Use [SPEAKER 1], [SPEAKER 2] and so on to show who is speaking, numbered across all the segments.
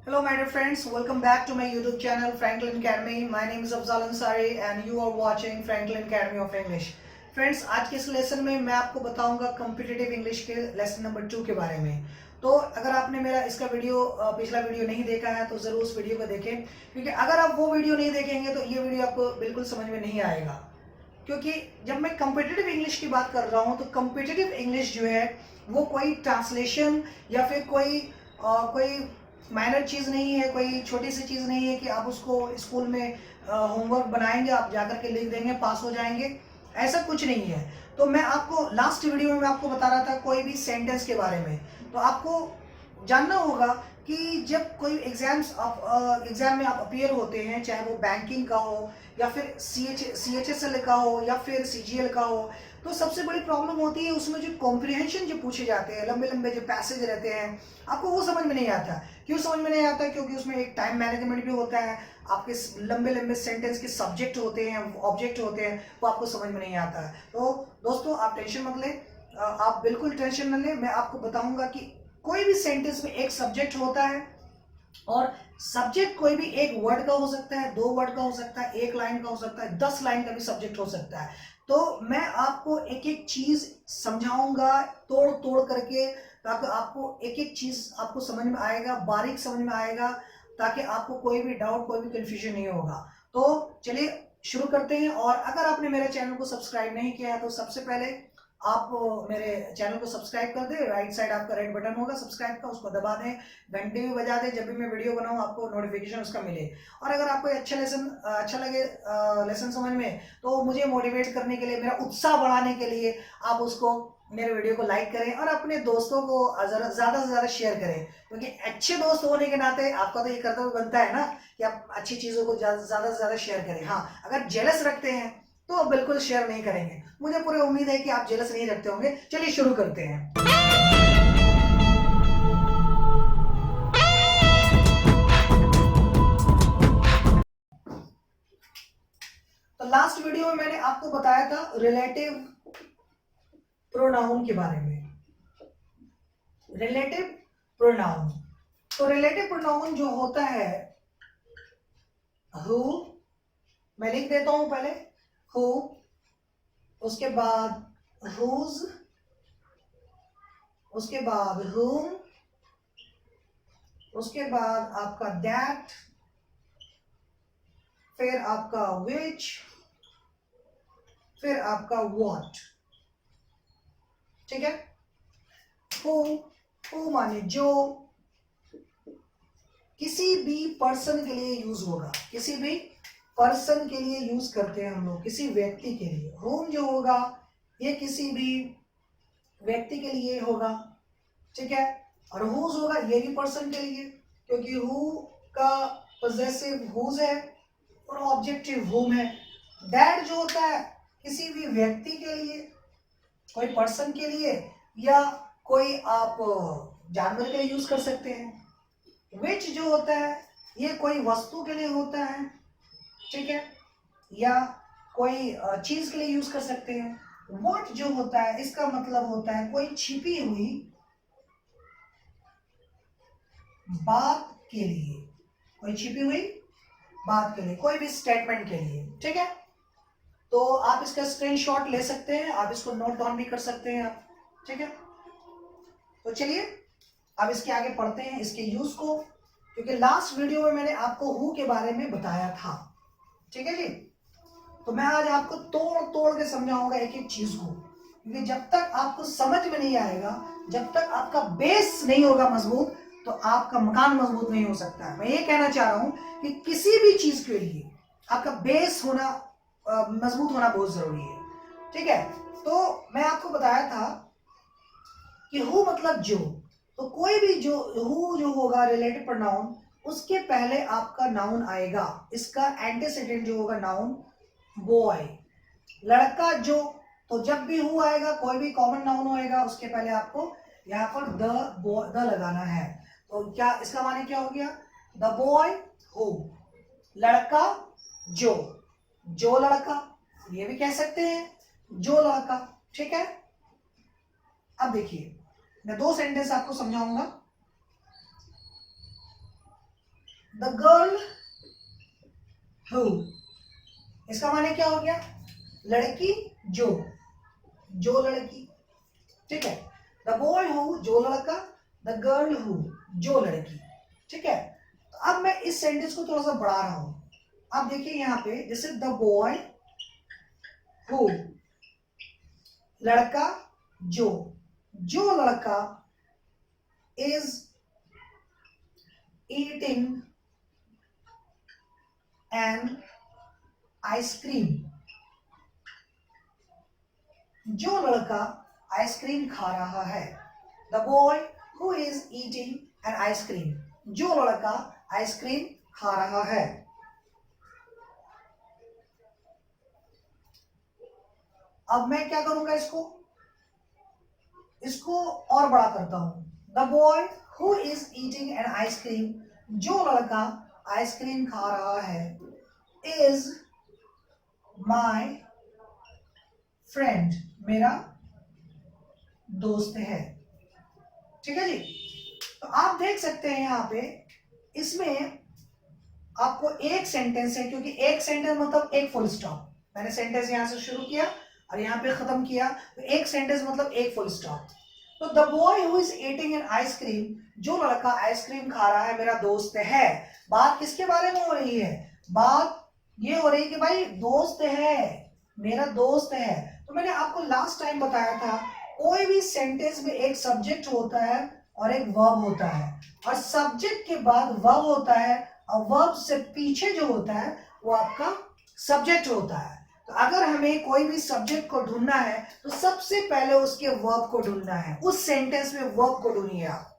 [SPEAKER 1] Hello my dear friends, welcome back to my YouTube channel Franklin Academy. My name is Afzal Ansari and you are watching Franklin Academy of English. Friends, आज के इस lesson में मैं आपको बताऊंगा competitive English के lesson number 2 के बारे में। तो अगर आपने मेरा इसका पिछला वीडियो नहीं देखा है तो ज़रूर उस वीडियो को देखें, क्योंकि अगर आप वो वीडियो नहीं देखेंगे तो ये वीडियो आपको बिल्कुल समझ में नहीं आएगा। क्योंकि जब मैं कॉम्पिटिटिव इंग्लिश की बात कर रहा हूँ तो कॉम्पिटिटिव इंग्लिश जो है वो कोई ट्रांसलेशन या फिर कोई माइनर चीज़ नहीं है, कोई छोटी सी चीज़ नहीं है कि आप उसको स्कूल में होमवर्क बनाएंगे, आप जाकर के लिख देंगे, पास हो जाएंगे। ऐसा कुछ नहीं है। तो मैं आपको लास्ट वीडियो में मैं आपको बता रहा था कोई भी सेंटेंस के बारे में। तो आपको जानना होगा कि जब कोई एग्जाम में आप अपीयर होते हैं, चाहे वो बैंकिंग का हो या फिर CHSL का हो या फिर CGL का हो, तो सबसे बड़ी प्रॉब्लम होती है उसमें जो कॉम्प्रिहेंशन जो पूछे जाते हैं, लंबे लंबे जो पैसेज रहते हैं, आपको वो समझ में नहीं आता। क्यों समझ में नहीं आता? क्योंकि उसमें एक टाइम मैनेजमेंट भी होता है, आपके लंबे लंबे सेंटेंस के सब्जेक्ट होते हैं, ऑब्जेक्ट होते हैं, वो आपको समझ में नहीं आता है। तो दोस्तों, आप टेंशन मत लें, आप बिल्कुल टेंशन न लें। मैं आपको बताऊंगा कि कोई भी सेंटेंस में एक सब्जेक्ट होता है और सब्जेक्ट कोई भी एक वर्ड का हो सकता है, 2 वर्ड का हो सकता है, 1 लाइन का हो सकता है, 10 लाइन का भी सब्जेक्ट हो सकता है। तो मैं आपको एक एक चीज समझाऊंगा तोड़ तोड़ करके, ताकि आपको एक एक चीज आपको समझ में आएगा, बारीक समझ में आएगा, ताकि आपको कोई भी डाउट, कोई भी कंफ्यूजन नहीं होगा। तो चलिए शुरू करते हैं। और अगर आपने मेरे चैनल को सब्सक्राइब नहीं किया है तो सबसे पहले आप मेरे चैनल को सब्सक्राइब कर दें। राइट साइड आपका रेड बटन होगा सब्सक्राइब का, उसको दबा दें, घंटे भी बजा दें, जब भी मैं वीडियो बनाऊं आपको नोटिफिकेशन उसका मिले। और अगर आपको अच्छा लगे लेसन समझ में, तो मुझे मोटिवेट करने के लिए, मेरा उत्साह बढ़ाने के लिए आप उसको मेरे वीडियो को लाइक करें और अपने दोस्तों को ज़्यादा से ज़्यादा शेयर करें। क्योंकि अच्छे दोस्त होने के नाते आपका तो ये कर्तव्य बनता है ना कि आप अच्छी चीज़ों को ज़्यादा से ज़्यादा शेयर करें। हाँ, अगर जेलस रखते हैं तो बिल्कुल शेयर नहीं करेंगे। मुझे पूरी उम्मीद है कि आप जेलस नहीं रखते होंगे। चलिए शुरू करते हैं। तो लास्ट वीडियो में मैंने आपको बताया था रिलेटिव प्रोनाउन के बारे में। रिलेटिव प्रोनाउन, तो रिलेटिव प्रोनाउन जो होता है हु, मैं लिख देता हूं पहले हु, उसके बाद हुज, उसके बाद whom, उसके बाद आपका दैट, फिर आपका which, फिर आपका what। ठीक है? who माने जो, किसी भी पर्सन के लिए यूज होगा, किसी भी पर्सन के लिए यूज करते हैं हम लोग, किसी व्यक्ति के लिए। whom जो होगा ये किसी भी व्यक्ति के लिए होगा, ठीक है? और हुज होगा ये भी पर्सन के लिए, क्योंकि हु का पोजेसिव हुज है और ऑब्जेक्टिव हुम है। दैट जो होता है किसी भी व्यक्ति के लिए, कोई पर्सन के लिए, या कोई आप जानवर के लिए यूज कर सकते हैं। विच जो होता है ये कोई वस्तु के लिए होता है, ठीक है, या कोई चीज के लिए यूज कर सकते हैं। व्हाट जो होता है इसका मतलब होता है कोई छिपी हुई बात के लिए, कोई छिपी हुई बात के लिए, कोई भी स्टेटमेंट के लिए। ठीक है? तो आप इसका स्क्रीनशॉट ले सकते हैं, आप इसको नोट डाउन भी कर सकते हैं आप। ठीक है? तो चलिए अब इसके आगे पढ़ते हैं इसके यूज को, क्योंकि लास्ट वीडियो में मैंने आपको हु के बारे में बताया था। ठीक है जी? तो मैं आज आपको तोड़ तोड़ के समझाऊंगा एक एक चीज को, क्योंकि जब तक आपको समझ में नहीं आएगा, जब तक आपका बेस नहीं होगा मजबूत, तो आपका मकान मजबूत नहीं हो सकता। मैं ये कहना चाह रहा हूं कि किसी भी चीज के लिए आपका बेस होना, मजबूत होना बहुत जरूरी है। ठीक है? तो मैं आपको बताया था कि हु मतलब जो, तो कोई भी जो हु जो होगा रिलेटिव प्रोनाउन, उसके पहले आपका नाउन आएगा। इसका एंटीसीडेंट जो होगा नाउन बॉय, लड़का जो। तो जब भी हु आएगा, कोई भी कॉमन नाउन होएगा, उसके पहले आपको यहाँ पर द लगाना है। तो क्या इसका माने क्या हो गया? द बॉय हु, लड़का जो लड़का, ये भी कह सकते हैं जो लड़का। ठीक है? अब देखिए मैं 2 सेंटेंस आपको समझाऊंगा। द गर्ल हु, इसका माने क्या हो गया? लड़की जो लड़की, ठीक है। द बॉय हु, जो लड़का, द गर्ल हु, जो लड़की, ठीक है। तो अब मैं इस सेंटेंस को थोड़ा सा बढ़ा रहा हूं। अब देखिए यहां पे, जैसे द बॉय हु, लड़का जो लड़का इज ईटिंग एन आइसक्रीम, जो लड़का आइसक्रीम खा रहा है। The boy who is eating an ice cream, जो लड़का आइसक्रीम खा रहा है। अब मैं क्या करूंगा, इसको और बड़ा करता हूं। The boy who is eating an ice cream, जो लड़का आइसक्रीम खा रहा है, इज माई फ्रेंड, मेरा दोस्त है, ठीक है जी। तो आप देख सकते हैं यहां पे, इसमें आपको एक सेंटेंस है, क्योंकि एक सेंटेंस मतलब एक फुल स्टॉप। मैंने सेंटेंस यहां से शुरू किया और यहां पे खत्म किया, तो एक सेंटेंस मतलब एक फुल स्टॉप। तो the boy who is eating an ice cream, जो लड़का आइसक्रीम खा रहा है मेरा दोस्त है। बात किसके बारे में हो रही है? बात ये हो रही है कि भाई दोस्त है, मेरा दोस्त है। तो मैंने आपको लास्ट टाइम बताया था, कोई भी सेंटेंस में एक सब्जेक्ट होता है और एक वर्ब होता है, और सब्जेक्ट के बाद वर्ब होता है, और वर्ब से पीछे जो होता है वो आपका सब्जेक्ट होता है। तो अगर हमें कोई भी सब्जेक्ट को ढूंढना है तो सबसे पहले उसके वर्ब को ढूंढना है। उस सेंटेंस में वर्ब को ढूंढिए आप,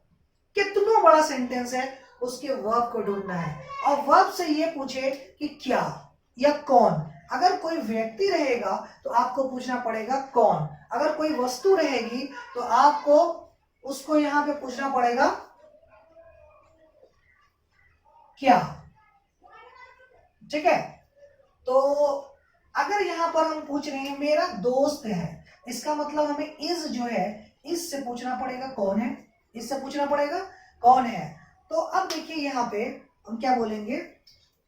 [SPEAKER 1] कितना बड़ा सेंटेंस है उसके वर्ब को ढूंढना है। और वर्ब से ये पूछे कि क्या या कौन। अगर कोई व्यक्ति रहेगा तो आपको पूछना पड़ेगा कौन, अगर कोई वस्तु रहेगी तो आपको उसको यहां पे पूछना पड़ेगा क्या, ठीक है। तो अगर यहां पर हम पूछ रहे हैं मेरा दोस्त है, इसका मतलब हमें इज जो है, इससे पूछना पड़ेगा कौन है, इससे पूछना पड़ेगा कौन है। तो अब देखिए यहां पे हम क्या बोलेंगे,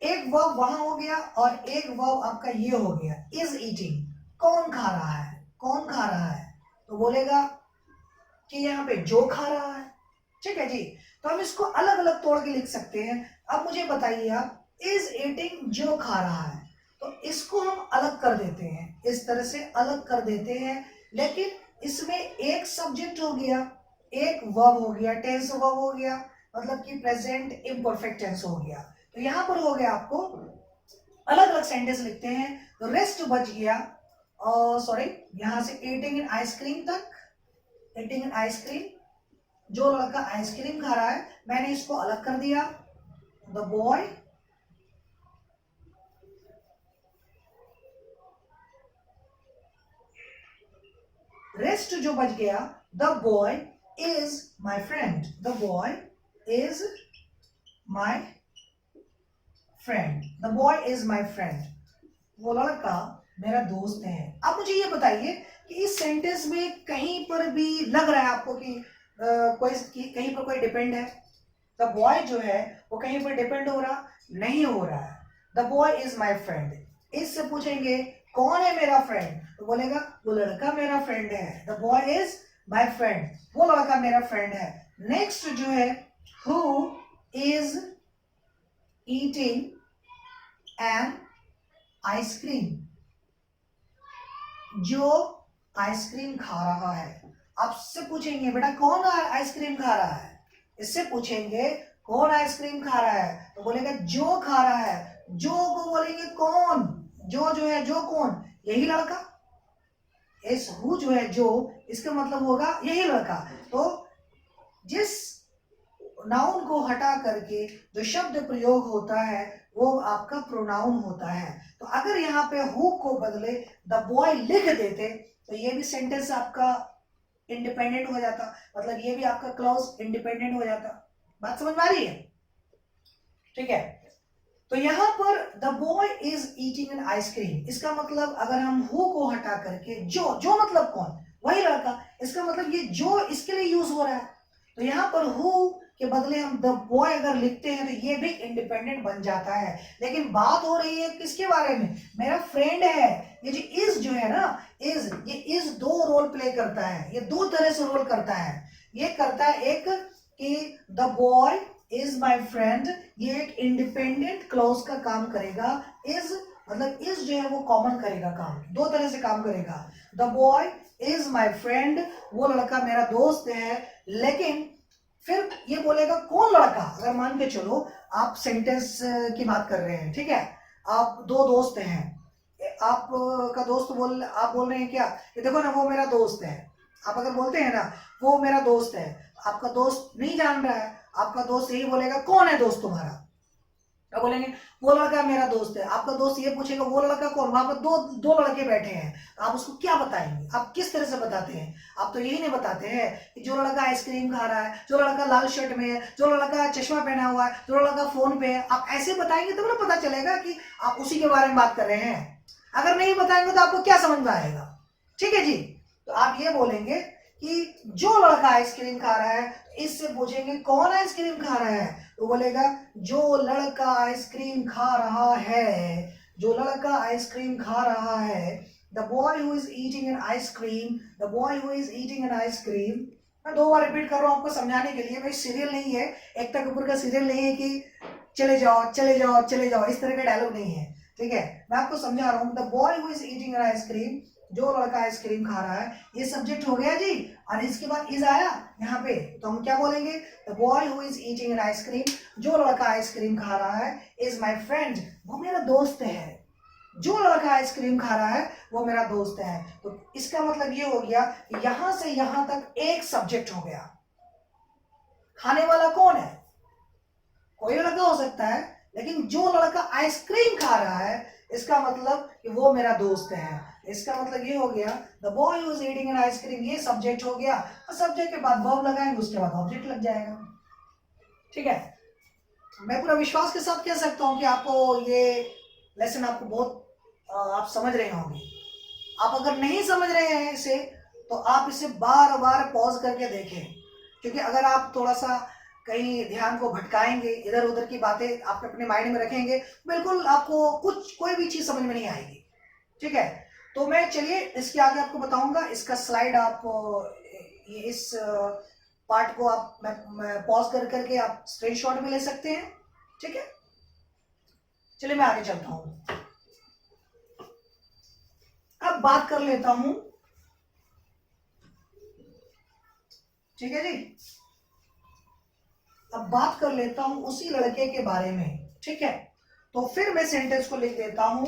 [SPEAKER 1] एक वर्ब वहां हो गया और एक वर्ब आपका ये हो गया, इज ईटिंग। कौन खा रहा है, कौन खा रहा है, तो बोलेगा कि यहाँ पे जो खा रहा है, ठीक है जी। तो हम इसको अलग अलग तोड़ के लिख सकते हैं। अब मुझे बताइए आप, इज ईटिंग जो खा रहा है, तो इसको हम अलग कर देते हैं, इस तरह से अलग कर देते हैं। लेकिन इसमें एक सब्जेक्ट हो गया, एक वर्ब हो गया, टेंस वर्ब हो गया, मतलब कि प्रेजेंट इम्परफेक्ट टेंस हो गया। तो यहां पर हो गया, आपको अलग अलग सेंटेंस लिखते हैं तो रेस्ट बच गया। और सॉरी, यहां से ईटिंग एन आइसक्रीम तक, ईटिंग एन आइसक्रीम, जो लड़का आइसक्रीम खा रहा है, मैंने इसको अलग कर दिया। द बॉय रेस्ट जो बच गया, the boy is my friend, the boy is my friend, the boy is my friend, वो लड़का मेरा दोस्त है। अब मुझे ये बताइए कि इस सेंटेंस में कहीं पर भी लग रहा है आपको कि कहीं पर कोई डिपेंड है? द बॉय जो है वो कहीं पर डिपेंड हो रहा नहीं हो रहा है। The boy is my friend, इससे पूछेंगे कौन है मेरा फ्रेंड, तो बोलेगा वो लड़का मेरा फ्रेंड है। The boy is my friend, वो लड़का मेरा फ्रेंड है। नेक्स्ट जो है, who is eating an ice cream, जो आइसक्रीम खा रहा है। आपसे पूछेंगे बेटा कौन आइसक्रीम खा रहा है, इससे पूछेंगे कौन आइसक्रीम खा रहा है, तो बोलेगा जो खा रहा है। जो को बोलेंगे कौन, जो है जो कौन, यही लड़का। इस हु जो है जो, इसका मतलब होगा यही लड़का। तो जिस नाउन को हटा करके जो शब्द प्रयोग होता है वो आपका प्रोनाउन होता है। तो अगर यहाँ पे हु को बदले द बॉय लिख देते तो ये भी सेंटेंस आपका इंडिपेंडेंट हो जाता, मतलब ये भी आपका क्लॉज इंडिपेंडेंट हो जाता। बात समझ में आ रही है? ठीक है। तो यहां पर the boy is eating an ice cream, इसका मतलब अगर हम हु को हटा करके जो मतलब कौन, वही लड़का, इसका मतलब ये जो इसके लिए यूज हो रहा है। तो यहां पर हु के बदले हम द बॉय अगर लिखते हैं तो ये भी इंडिपेंडेंट बन जाता है। लेकिन बात हो रही है किसके बारे में, मेरा फ्रेंड है। ये जो इज जो है ना, इज, ये इज दो रोल प्ले करता है, ये दो तरह से रोल करता है। ये करता है एक कि the boy is my friend, ये एक इंडिपेंडेंट क्लॉज का काम करेगा। इज मतलब इज जो है वो कॉमन करेगा काम, दो तरह से काम करेगा। The boy is my friend, वो लड़का मेरा दोस्त है। लेकिन फिर ये बोलेगा कौन लड़का, अगर मान के चलो आप सेंटेंस की बात कर रहे हैं, ठीक है, आप दो दोस्त हैं, आप का दोस्त आप बोल रहे हैं क्या, ये देखो ना वो मेरा दोस्त है। आप अगर बोलते हैं ना वो मेरा दोस्त है, आपका दोस्त नहीं जान रहा है, आपका दोस्त यही बोलेगा कौन है दोस्त तुम्हारा, क्या बोलेंगे, वो लड़का मेरा दोस्त है। आपका दोस्त ये पूछेगा वो लड़का कौन, वहां पर दो दो लड़के बैठे हैं, आप उसको क्या बताएंगे, आप किस तरह से बताते हैं। आप तो यही नहीं बताते हैं कि जो लड़का आइसक्रीम खा रहा है, जो लड़का लाल शर्ट में है, जो लड़का चश्मा पहना हुआ है, जो लड़का फोन पे है, आप ऐसे बताएंगे तब ना पता चलेगा कि आप उसी के बारे में बात कर रहे हैं। अगर नहीं बताएंगे तो आपको क्या समझ में आएगा। ठीक है जी, तो आप ये बोलेंगे कि जो लड़का आइसक्रीम खा रहा है, इससे पूछेंगे कौन आइसक्रीम खा रहा है, तो बोलेगा जो लड़का आइसक्रीम खा रहा है, जो लड़का आइसक्रीम खा रहा है। The boy who is eating an ice cream, the boy who is eating an ice cream. मैं दो बार रिपीट कर रहा हूँ आपको समझाने के लिए, भाई सीरियल नहीं है, एकता कपूर का सीरियल नहीं है कि चले जाओ चले जाओ चले जाओ, इस तरह का डायलॉग नहीं है। ठीक है, मैं आपको समझा रहा हूँ। The boy who is eating an ice cream, जो लड़का आइसक्रीम खा रहा है, ये सब्जेक्ट हो गया जी। और इसके बाद इज आया यहाँ पे, तो हम क्या बोलेंगे, the boy who is eating an ice cream, जो लड़का आइसक्रीम खा रहा है, इज माई फ्रेंड, वो मेरा दोस्त है। जो लड़का आइसक्रीम खा रहा है वो मेरा दोस्त है। तो इसका मतलब ये हो गया कि यहां से यहां तक एक सब्जेक्ट हो गया। खाने वाला कौन है, कोई लड़का हो सकता है, लेकिन जो लड़का आइसक्रीम खा रहा है, इसका मतलब कि वो मेरा दोस्त है। इसका मतलब ये हो गया the boy who is eating an ice cream, ये सब्जेक्ट हो गया। और सब्जेक्ट के बाद वर्ब लगाएंगे, उसके बाद ऑब्जेक्ट लग जाएगा। ठीक है, मैं पूरा विश्वास के साथ कह सकता हूं कि आपको ये लेसन आपको बहुत आप समझ रहे होंगे। आप अगर नहीं समझ रहे हैं इसे, तो आप इसे बार बार पॉज करके देखें, क्योंकि अगर आप थोड़ा सा कहीं ध्यान को भटकाएंगे, इधर उधर की बातें आप अपने माइंड में रखेंगे, बिल्कुल आपको कोई भी चीज समझ में नहीं आएगी। ठीक है, तो मैं चलिए इसके आगे आपको बताऊंगा। इसका स्लाइड आप इस पार्ट को आप मैं पॉज कर करके आप स्क्रीनशॉट में ले सकते हैं। ठीक है, चलिए मैं आगे चलता हूं। अब बात कर लेता हूं, ठीक है जी, अब बात कर लेता हूं उसी लड़के के बारे में। ठीक है, तो फिर मैं सेंटेंस को लिख देता हूं,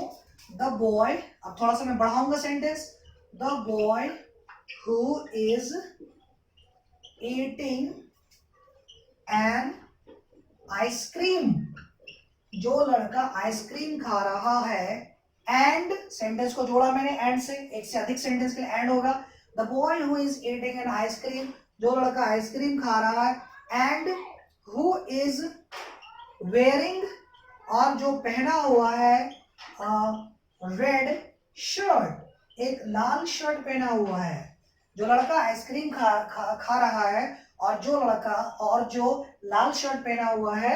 [SPEAKER 1] द बॉय, अब थोड़ा सा मैं बढ़ाऊंगा sentence, the boy who is eating an ice cream, जो लड़का आइसक्रीम खा रहा है। एंड सेंटेंस को जोड़ा मैंने एंड से, एक से अधिक सेंटेंस के लिए एंड होगा। The boy who is eating an ice cream, जो लड़का आइसक्रीम खा रहा है। एंड हु इज वेयरिंग, और जो पहना हुआ है रेड शर्ट, एक लाल शर्ट पहना हुआ है। जो लड़का आइसक्रीम खा रहा है और जो लाल शर्ट पहना हुआ है,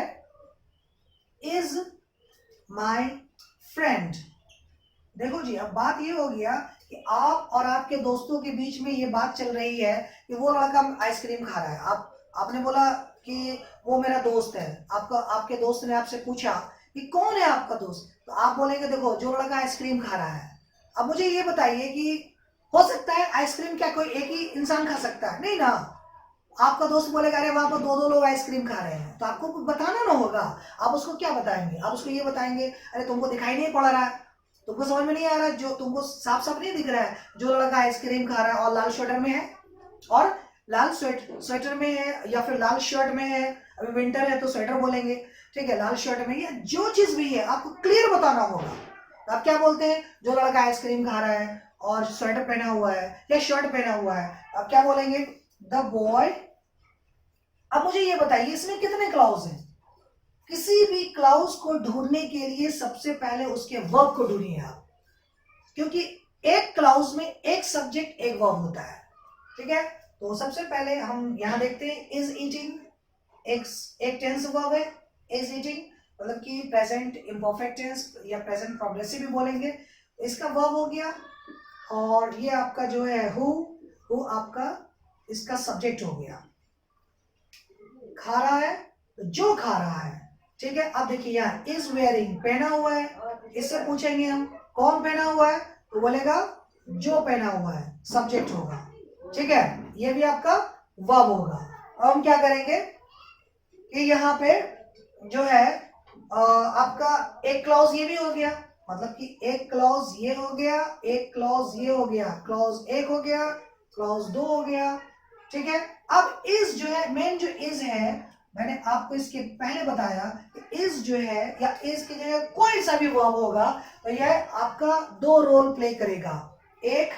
[SPEAKER 1] इज माई फ्रेंड। देखो जी, अब बात ये हो गया कि आप और आपके दोस्तों के बीच में ये बात चल रही है कि वो लड़का आइसक्रीम खा रहा है। आपने बोला कि वो मेरा दोस्त है, आपके दोस्त ने आपसे पूछा कि कौन है आपका दोस्त, तो आप बोलेंगे देखो जो लड़का आइसक्रीम खा रहा है। अब मुझे ये बताइए कि हो सकता है आइसक्रीम क्या कोई एक ही इंसान खा सकता है, नहीं ना। आपका दोस्त बोलेगा अरे वहां पर दो दो लोग आइसक्रीम खा रहे हैं, तो आपको कुछ बताना ना होगा। आप उसको क्या बताएंगे, आप उसको ये बताएंगे अरे तुमको दिखाई नहीं पड़ रहा है, तुमको समझ में नहीं आ रहा है, जो तुमको साफ साफ नहीं दिख रहा है, जो लड़का आइसक्रीम खा रहा है और लाल स्वेटर में है, और लाल स्वेटर में है, या फिर लाल शर्ट में है, अभी विंटर है तो स्वेटर बोलेंगे। ठीक है, लाल शर्ट में, या जो चीज भी है आपको क्लियर बताना होगा। तो आप क्या बोलते हैं, जो लड़का आइसक्रीम खा रहा है और स्वेटर पहना हुआ है या शर्ट पहना हुआ है, आप क्या बोलेंगे, द बॉय। अब मुझे ये बताइए इसमें कितने क्लाउज हैं। किसी भी क्लाउज को ढूंढने के लिए सबसे पहले उसके वर्ब को ढूंढिए आप, क्योंकि एक क्लाउज में एक सब्जेक्ट एक वर्ब होता है। ठीक है, तो सबसे पहले हम यहां देखते हैं इज ईटिंग, एक टेंस वर्ब है इज ईटिंग, मतलब कि प्रेजेंट इम्परफेक्ट टेंस या प्रेजेंट प्रोग्रेसिव भी बोलेंगे, इसका वर्ब हो गया। और ये आपका जो है हु आपका इसका सब्जेक्ट हो गया। खा रहा है तो जो खा रहा है, ठीक है। अब देखिए यहाँ इज वेयरिंग पहना हुआ है, इससे पूछेंगे हम कौन पहना हुआ है, तो बोलेगा जो पहना हुआ है, सब्जेक्ट होगा, ठीक है। ये भी आपका वर्ब होगा। अब हम क्या करेंगे कि यहाँ पे जो है आपका एक क्लॉज ये भी हो गया, मतलब कि एक क्लॉज ये हो गया, एक क्लॉज ये हो गया, क्लॉज एक हो गया, क्लॉज दो हो गया, ठीक है। अब इज जो है, मेन जो इज है, मैंने आपको इसके पहले बताया कि इज जो है या इज की जगह कोई सा भी वर्ब होगा तो यह आपका दो रोल प्ले करेगा। एक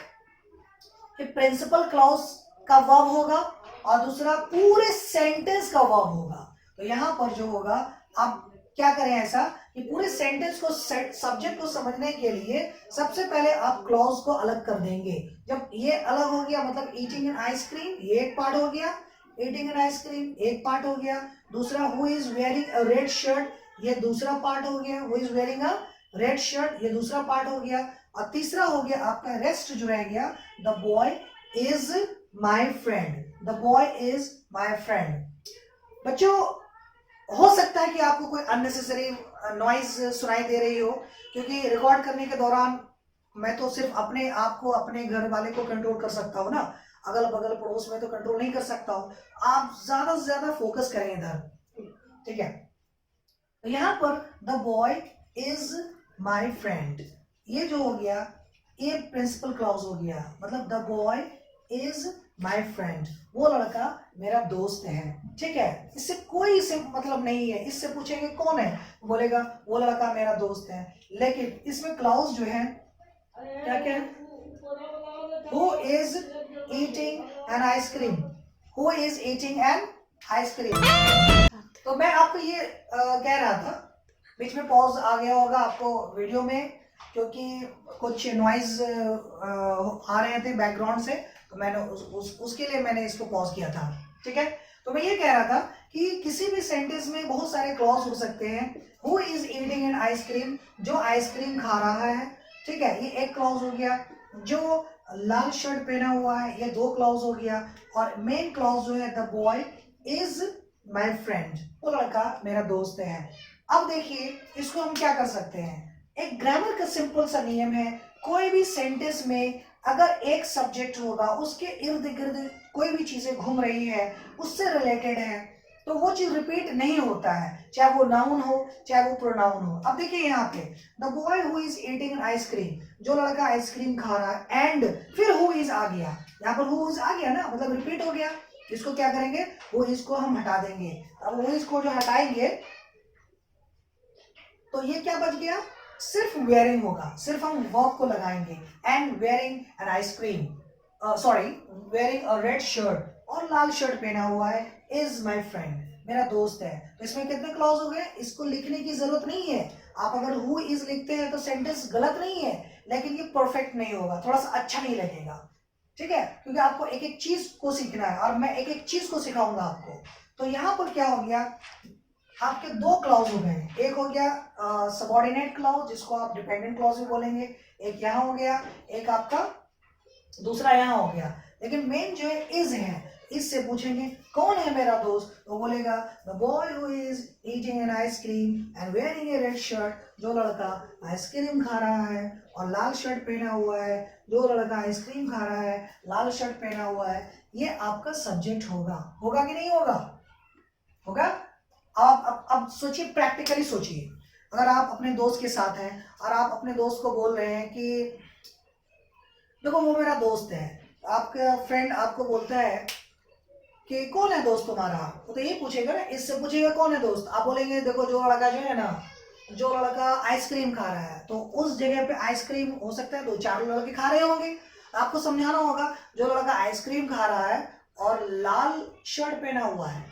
[SPEAKER 1] प्रिंसिपल क्लॉज का वर्ब होगा और दूसरा पूरे सेंटेंस का वर्ब होगा। तो यहां पर जो होगा, आप क्या करें ऐसा कि पूरे सेंटेंस को सब्जेक्ट को समझने के लिए सबसे पहले आप क्लॉज को अलग कर देंगे। जब ये अलग हो गया, मतलब ईटिंग एन आइसक्रीम ये एक पार्ट हो गया, ईटिंग एन आइसक्रीम एक पार्ट हो गया। दूसरा who is wearing a red shirt ये दूसरा पार्ट हो गया, who is wearing a red shirt ये दूसरा पार्ट हो गया। और तीसरा हो गया आपका रेस्ट जो रह गया, the boy is my friend, the boy is my friend. बच्चों हो सकता है कि आपको कोई अननेसेसरी नॉइज सुनाई दे रही हो, क्योंकि रिकॉर्ड करने के दौरान मैं तो सिर्फ अपने आप को, अपने घर वाले को कंट्रोल कर सकता हूँ ना, अगल बगल पड़ोस में तो कंट्रोल नहीं कर सकता हूँ। आप ज्यादा से ज्यादा फोकस करें इधर, ठीक है। तो यहाँ पर the boy is my friend ये जो हो गया, ये प्रिंसिपल क्लॉज हो गया, मतलब the boy is my friend, वो लड़का मेरा दोस्त है, ठीक है। इससे कोई से मतलब नहीं है, इससे पूछेंगे कौन है, बोलेगा वो लड़का मेरा दोस्त है। लेकिन इसमें क्लॉज जो है क्या क्या है, who is eating an ice cream, who is eating an ice cream. तो मैं आपको ये कह रहा था, बीच में पॉज आ गया होगा आपको वीडियो में, क्योंकि कुछ नॉइज आ रहे थे बैकग्राउंड से, तो मैंने उसके लिए मैंने इसको पॉज किया था, ठीक है। तो मैं ये कह रहा था कि किसी भी सेंटेंस में बहुत सारे क्लॉज हो सकते हैं। Who is eating an ice cream जो आइसक्रीम खा रहा है, ठीक है, ये एक क्लॉज हो गया। जो लाल शर्ट पहना हुआ है ये दो क्लॉज हो गया। और मेन क्लॉज जो है the boy is my friend, वो लड़का मेरा दोस्त है। अब देखिए इसको हम क्या कर सकते हैं, एक ग्रामर का सिंपल सा नियम है, कोई भी सेंटेंस में अगर एक सब्जेक्ट होगा, उसके इर्द गिर्द कोई भी चीजें घूम रही है, उससे रिलेटेड है, तो वो चीज रिपीट नहीं होता है, चाहे वो नाउन हो चाहे वो प्रोनाउन हो। अब देखिए यहाँ पे the boy who is eating ice cream, जो लड़का आइसक्रीम खा रहा है, एंड फिर हु इज आ गया, यहाँ पर हु इज आ गया ना, मतलब रिपीट हो गया। इसको क्या करेंगे, वो इसको हम हटा देंगे। अब वो इसको जो हटाएंगे तो ये क्या बच गया, सिर्फ वेयरिंग होगा, सिर्फ हम वर्ब को लगाएंगे, and wearing an ice cream, sorry wearing a red shirt, और लाल शर्ट पहना हुआ है, इज माई फ्रेंड मेरा दोस्त है। तो इसमें कितने क्लॉज हो गए, इसको लिखने की जरूरत नहीं है। आप अगर हु इज लिखते हैं तो सेंटेंस गलत नहीं है, लेकिन ये परफेक्ट नहीं होगा, थोड़ा सा अच्छा नहीं लगेगा, ठीक है, क्योंकि आपको एक एक चीज को सीखना है और मैं एक एक चीज को सिखाऊंगा आपको। तो यहाँ पर क्या हो गया, आपके दो क्लॉज हो गए, एक हो गया सबऑर्डिनेट क्लॉज जिसको आप डिपेंडेंट क्लॉज भी बोलेंगे, एक यहाँ हो गया, एक आपका दूसरा यहाँ हो गया। लेकिन मेन जो है इज है, इससे पूछेंगे कौन है मेरा दोस्त, तो बोलेगा the boy who is eating an ice cream and wearing A red shirt, जो लड़का आइसक्रीम खा रहा है और लाल शर्ट पहना हुआ है, जो लड़का आइसक्रीम खा रहा है लाल शर्ट पहना हुआ है, ये आपका सब्जेक्ट होगा। होगा कि नहीं होगा, होगा। अब सोचिए, प्रैक्टिकली सोचिए, अगर आप अपने दोस्त के साथ हैं और आप अपने दोस्त को बोल रहे हैं कि देखो वो मेरा दोस्त है, आपका फ्रेंड आपको बोलता है कि कौन है दोस्त तुम्हारा, तो ये पूछेगा ना, इससे पूछेगा कौन है दोस्त, आप बोलेंगे देखो जो लड़का जो है ना, जो लड़का आइसक्रीम खा रहा है, तो उस जगह पे आइसक्रीम हो सकता है दो चार लड़के खा रहे होंगे, आपको समझाना होगा जो लड़का आइसक्रीम खा रहा है और लाल शर्ट पहना हुआ है,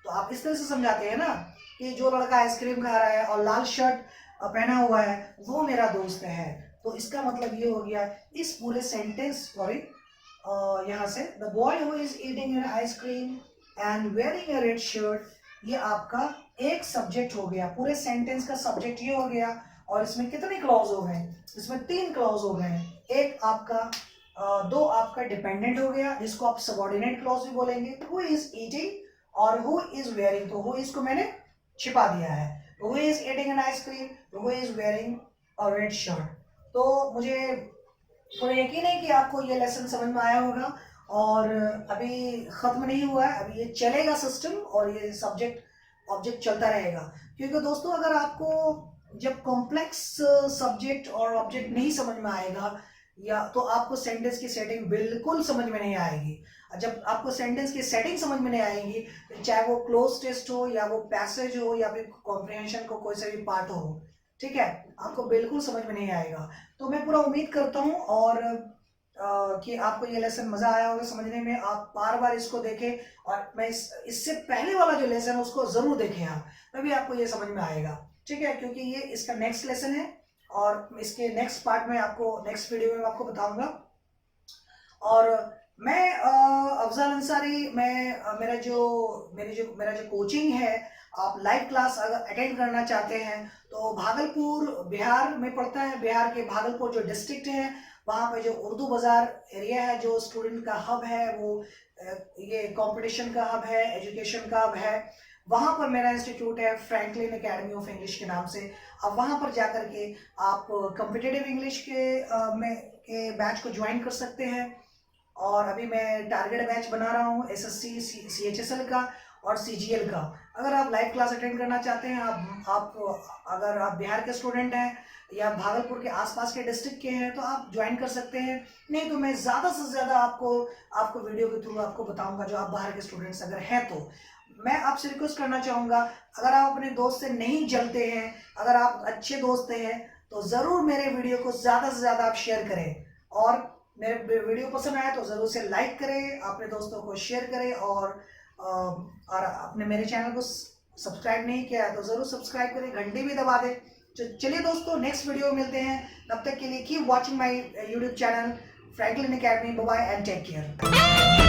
[SPEAKER 1] तो आप इस तरह से समझाते हैं ना कि जो लड़का आइसक्रीम खा रहा है और लाल शर्ट पहना हुआ है वो मेरा दोस्त है। तो इसका मतलब ये हो गया इस पूरे सेंटेंस, सॉरी यहाँ से the boy who is eating an ice cream and wearing a red shirt ये आपका एक सब्जेक्ट हो गया, पूरे सेंटेंस का सब्जेक्ट ये हो गया। और इसमें कितने क्लॉज हो गए? इसमें 3 क्लॉज हो गए। एक आपका 2 आपका डिपेंडेंट हो गया, जिसको आप सबऑर्डिनेट क्लॉज भी बोलेंगे। हु इज ईटिंग और हु इज वेयरिंग, तो हु इज को मैंने छिपा दिया है। Who is eating an ice cream, who is wearing a red shirt. तो मुझे पूरा यकीन है कि आपको ये लेसन समझ में आया होगा। और अभी ख़त्म नहीं हुआ है, अभी ये चलेगा सिस्टम, और ये सब्जेक्ट ऑब्जेक्ट चलता रहेगा। क्योंकि दोस्तों अगर आपको जब कॉम्प्लेक्स सब्जेक्ट और ऑब्जेक्ट नहीं समझ में आएगा, या तो आपको सेंटेंस की सेटिंग बिल्कुल समझ में नहीं आएगी। जब आपको सेंटेंस की सेटिंग समझ में नहीं आएगी, चाहे वो क्लोज टेस्ट हो या वो पैसेज हो या फिर कॉम्प्रिहेंशन को कोई सा भी पार्ट हो, ठीक है, आपको बिल्कुल समझ में नहीं आएगा। तो मैं पूरा उम्मीद करता हूँ और कि आपको ये लेसन मज़ा आया होगा समझने में। आप बार बार इसको देखें, और मैं इससे पहले वाला जो लेसन है उसको ज़रूर देखें आप, तभी आपको ये समझ में आएगा, ठीक है। क्योंकि ये इसका नेक्स्ट लेसन है, और इसके नेक्स्ट पार्ट में आपको नेक्स्ट वीडियो में आपको बताऊंगा। और मैं अफजल अंसारी, मैं मेरा जो कोचिंग है, आप लाइव क्लास अगर अटेंड करना चाहते हैं तो भागलपुर बिहार में पड़ता है। बिहार के भागलपुर जो डिस्ट्रिक्ट है, वहाँ पे जो उर्दू बाज़ार एरिया है, जो स्टूडेंट का हब है, वो ये कंपटीशन का हब है, एजुकेशन का हब है। वहाँ पर मेरा इंस्टीट्यूट है फ्रैंकलिन एकेडमी ऑफ इंग्लिश के नाम से। अब वहाँ पर जाकर के आप कॉम्पिटिटिव इंग्लिश के बैच को ज्वाइन कर सकते हैं। और अभी मैं टारगेट बैच बना रहा हूँ एसएससी सीएचएसएल का और सीजीएल का। अगर आप लाइव क्लास अटेंड करना चाहते हैं, अगर आप बिहार के स्टूडेंट हैं या भागलपुर के आसपास के डिस्ट्रिक्ट के हैं, तो आप ज्वाइन कर सकते हैं। नहीं तो मैं ज़्यादा से ज़्यादा आपको वीडियो के थ्रू आपको बताऊंगा, जो आप बाहर के स्टूडेंट्स अगर हैं तो। मैं आपसे रिक्वेस्ट करना चाहूँगा, अगर आप अपने दोस्त से नहीं जलते हैं, अगर आप अच्छे दोस्त हैं, तो ज़रूर मेरे वीडियो को ज़्यादा से ज़्यादा आप शेयर करें। और मेरे वीडियो पसंद आया तो ज़रूर से लाइक करें, अपने दोस्तों को शेयर करें। और आपने मेरे चैनल को सब्सक्राइब नहीं किया है तो ज़रूर सब्सक्राइब करें, घंटी भी दबा दें। चलिए दोस्तों, नेक्स्ट वीडियो में मिलते हैं। तब तक के लिए keep watching my YouTube channel Franklin academy. Bye bye and take care.